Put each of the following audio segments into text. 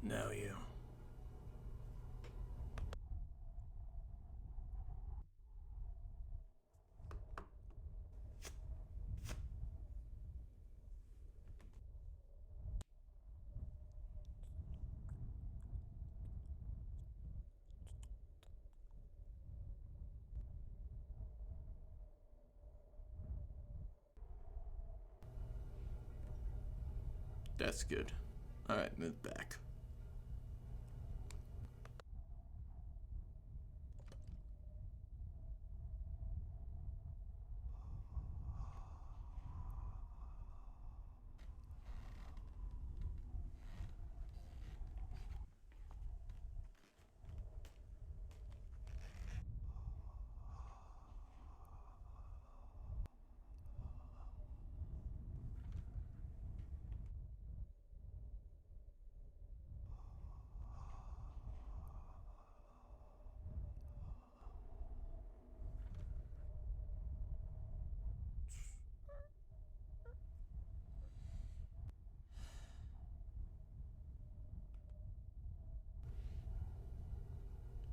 Now you. That's good. Alright, move back.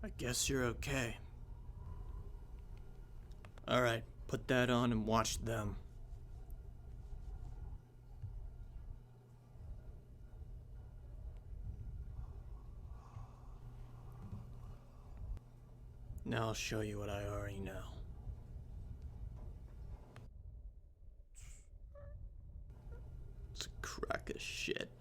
I guess you're okay. Alright, put that on and watch them. Now I'll show you what I already know. It's a crack of shit.